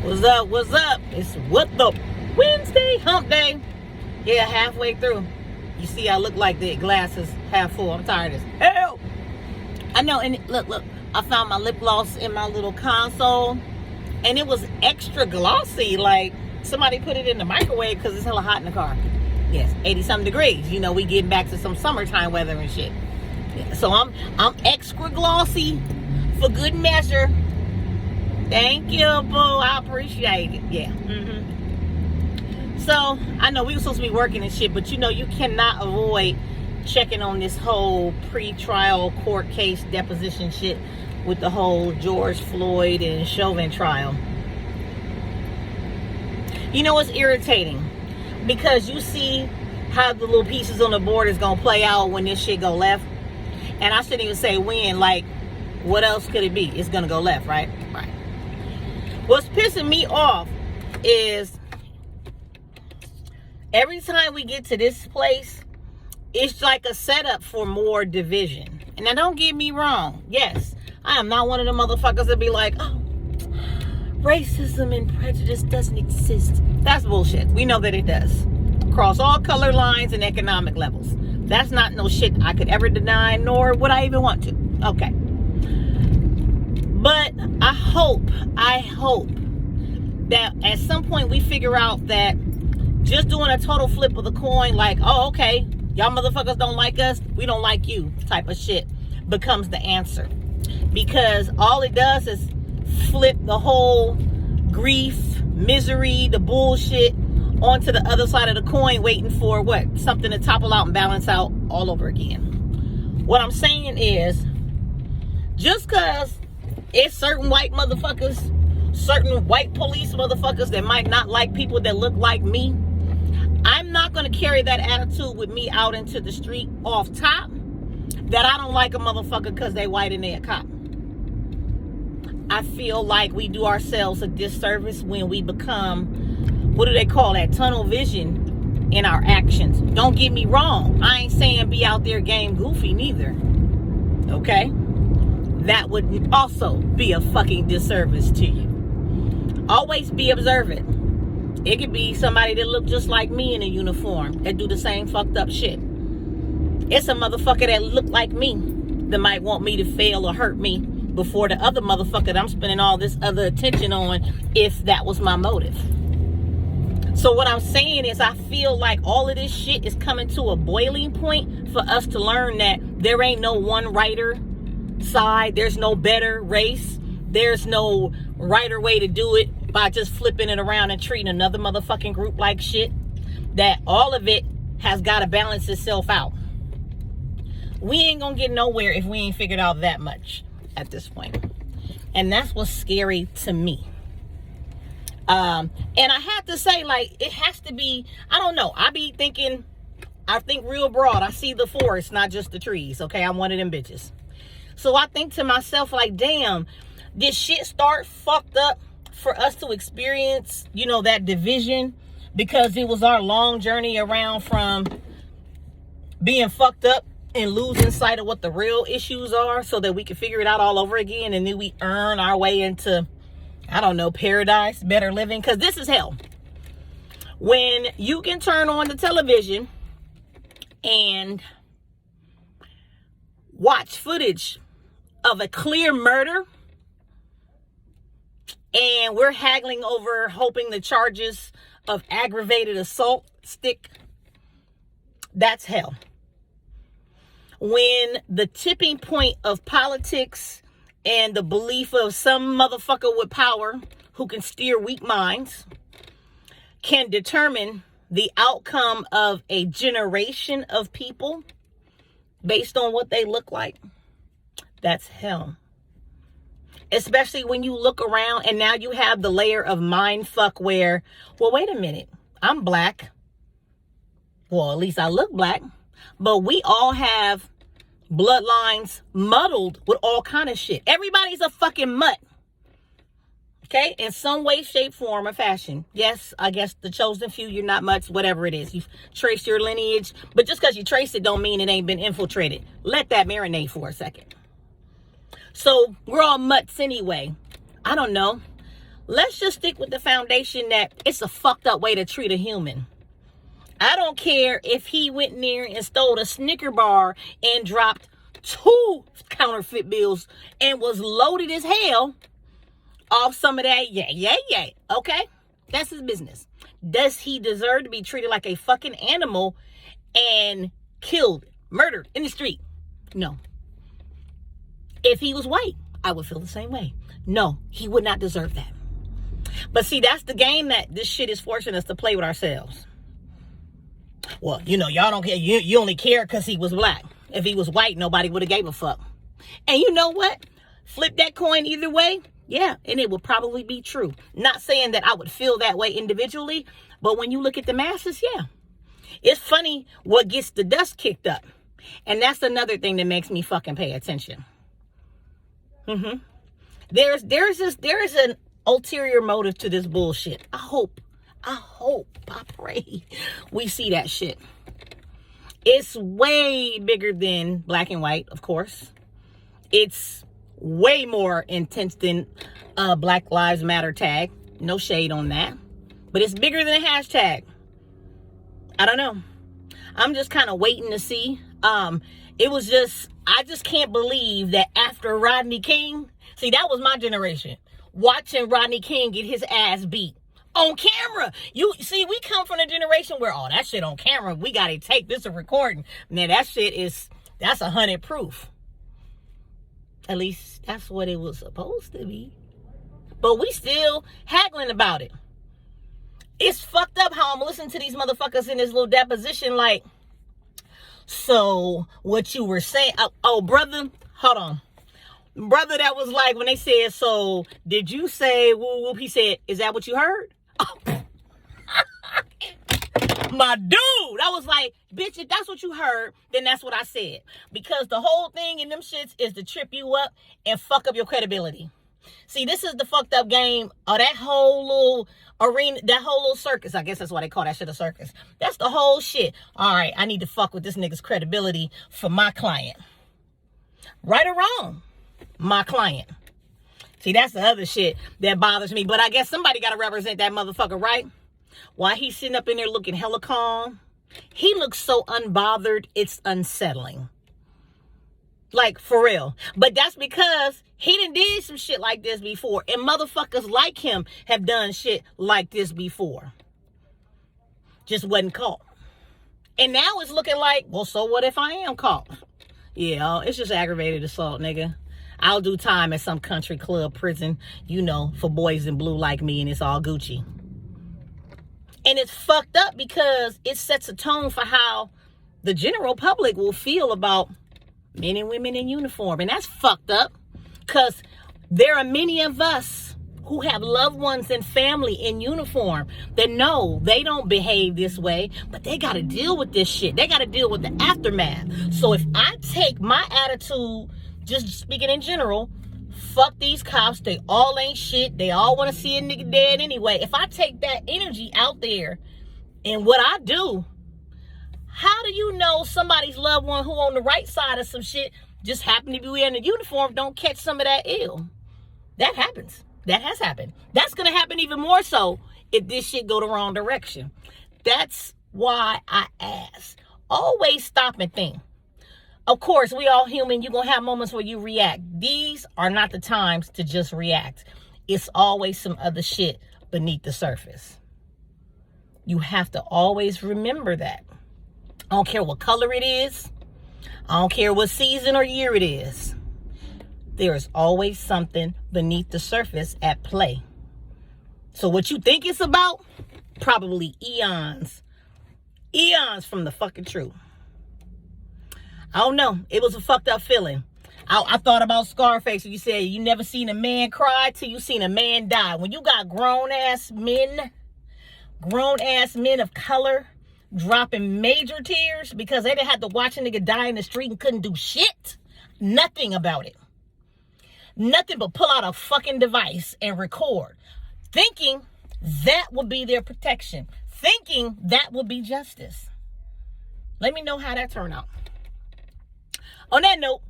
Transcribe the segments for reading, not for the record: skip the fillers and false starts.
What's up? What's up? It's what the Wednesday hump day. Yeah, halfway through. You see, I look like the glass is half full. I'm tired as hell. I know. And look. I found my lip gloss in my little console, and it was extra glossy. Like somebody put it in the microwave because it's hella hot in the car. Yes, 80-something degrees. You know, we getting back to some summertime weather and shit. Yeah, so I'm extra glossy for good measure. Thank you, boo. I appreciate it. Yeah. So, I know we were supposed to be working and shit, but you know, you cannot avoid checking on this whole pre-trial court case deposition shit with the whole George Floyd and Chauvin trial. You know, it's irritating because you see how the little pieces on the board is going to play out when this shit go left. And I shouldn't even say when, like, what else could it be? It's going to go left, right? Right. What's pissing me off is every time we get to this place, it's like a setup for more division. And now don't get me wrong. Yes, I am not one of the motherfuckers that be like, oh, racism and prejudice doesn't exist. That's bullshit. We know that it does. Across all color lines and economic levels. That's not no shit I could ever deny, nor would I even want to. Okay. But I hope that at some point we figure out that just doing a total flip of the coin, like, oh, okay, y'all motherfuckers don't like us, we don't like you, type of shit, becomes the answer. Because all it does is flip the whole grief, misery, the bullshit onto the other side of the coin, waiting for what? Something to topple out and balance out all over again. What I'm saying is, just because it's certain white motherfuckers, certain white police motherfuckers that might not like people that look like me, I'm not going to carry that attitude with me out into the street off top that I don't like a motherfucker because they white and they a cop. I feel like we do ourselves a disservice when we become, what do they call that, tunnel vision in our actions. Don't get me wrong. I ain't saying be out there game goofy neither. Okay? That would also be a fucking disservice to you. Always be observant. It could be somebody that look just like me in a uniform that do the same fucked up shit. It's a motherfucker that look like me that might want me to fail or hurt me before the other motherfucker that I'm spending all this other attention on, if that was my motive. So what I'm saying is, I feel like all of this shit is coming to a boiling point for us to learn that there ain't no one righter side. There's no better race. There's no righter way to do it by just flipping it around and treating another motherfucking group like shit. That all of it has got to balance itself out. We ain't gonna get nowhere if we ain't figured out that much at this point. And that's what's scary to me. And I have to say, like, it has to be, I don't know, I think real broad. I see the forest, not just the trees. Okay, I'm one of them bitches. So I think to myself, like, damn, did shit start fucked up for us to experience, you know, that division, because it was our long journey around from being fucked up and losing sight of what the real issues are so that we can figure it out all over again, and then we earn our way into, I don't know, paradise, better living. Because this is hell. When you can turn on the television and watch footage of a clear murder, and we're haggling over hoping the charges of aggravated assault stick, that's hell. When the tipping point of politics and the belief of some motherfucker with power who can steer weak minds can determine the outcome of a generation of people based on what they look like, that's hell. Especially when you look around and now you have the layer of mind fuck where, well, wait a minute, I'm black. Well, at least I look black. But we all have bloodlines muddled with all kind of shit. Everybody's a fucking mutt. Okay? In some way, shape, form, or fashion. Yes, I guess the chosen few, you're not much, whatever it is. You've traced your lineage. But just because you trace it don't mean it ain't been infiltrated. Let that marinate for a second. So we're all mutts anyway. I don't know. let's just stick with the foundation that it's a fucked up way to treat a human. I don't care if he went in there and stole a Snicker bar and dropped 2 counterfeit bills and was loaded as hell off some of that. Yeah. Okay? That's his business. Does he deserve to be treated like a fucking animal and killed, murdered in the street? No. If he was white, I would feel the same way. No, he would not deserve that. But see, that's the game that this shit is forcing us to play with ourselves. Well, y'all don't care. You only care because he was black. If he was white, nobody would have gave a fuck. And you know what? Flip that coin either way. Yeah, and it would probably be true. Not saying that I would feel that way individually, but when you look at the masses, yeah. It's funny what gets the dust kicked up. And that's another thing that makes me fucking pay attention. There is an ulterior motive to this bullshit. I hope, I pray we see that shit. It's way bigger than black and white, of course. It's way more intense than Black Lives Matter tag. No shade on that. But it's bigger than a hashtag. I don't know. I'm just kind of waiting to see. I just can't believe that after Rodney King, see, that was my generation. Watching Rodney King get his ass beat on camera. You see, we come from a generation where, oh, that shit on camera, we got to take this a recording. Man, that's 100 proof. At least that's what it was supposed to be. But we still haggling about it. It's fucked up how I'm listening to these motherfuckers in this little deposition like, so what you were saying, oh brother, hold on. Brother that was like, when they said, so did you say whoop whoop? He said, is that what you heard? Oh. My dude, I was like, bitch, if that's what you heard, then that's what I said. Because the whole thing in them shits is to trip you up and fuck up your credibility. See, this is the fucked up game of that whole little arena, that whole little circus. I guess that's why they call that shit a circus. That's the whole shit. All right, I need to fuck with this nigga's credibility for my client. Right or wrong, my client. See, that's the other shit that bothers me. But I guess somebody got to represent that motherfucker, right? While he's sitting up in there looking hella calm, he looks so unbothered, it's unsettling. Like, for real. But that's because he done did some shit like this before. And motherfuckers like him have done shit like this before. Just wasn't caught. And now it's looking like, well, so what if I am caught? Yeah, it's just aggravated assault, nigga. I'll do time at some country club prison, for boys in blue like me, and it's all Gucci. And it's fucked up because it sets a tone for how the general public will feel about men and women in uniform. And that's fucked up because there are many of us who have loved ones and family in uniform that know they don't behave this way, but they got to deal with this shit. They got to deal with the aftermath. So if I take my attitude, just speaking in general, fuck these cops, they all ain't shit, they all want to see a nigga dead anyway. If I take that energy out there and what I do, how do you know somebody's loved one who on the right side of some shit just happen to be wearing a uniform don't catch some of that ill? That happens. That has happened. That's going to happen even more so if this shit go the wrong direction. That's why I ask. Always stop and think. Of course, we all human. You're going to have moments where you react. These are not the times to just react. It's always some other shit beneath the surface. You have to always remember that. I don't care what color it is. I don't care what season or year it is. There is always something beneath the surface at play. So what you think it's about, probably eons from the fucking truth. I don't know. It was a fucked up feeling. I thought about Scarface when you said you never seen a man cry till you seen a man die. When you got grown-ass men of color dropping major tears because they didn't have to watch a nigga die in the street and couldn't do shit. Nothing about it. Nothing but pull out a fucking device and record. Thinking that would be their protection. Thinking that would be justice. Let me know how that turned out. On that note,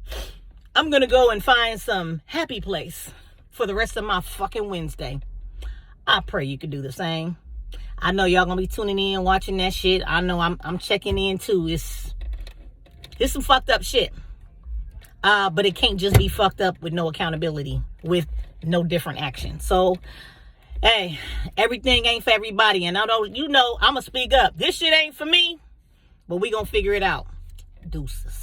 I'm going to go and find some happy place for the rest of my fucking Wednesday. I pray you can do the same. I know y'all gonna be tuning in, watching that shit. I know I'm checking in too. It's some fucked up shit. But it can't just be fucked up with no accountability, with no different action. So, hey, everything ain't for everybody. And I don't, I'ma speak up. This shit ain't for me, but we gonna figure it out. Deuces.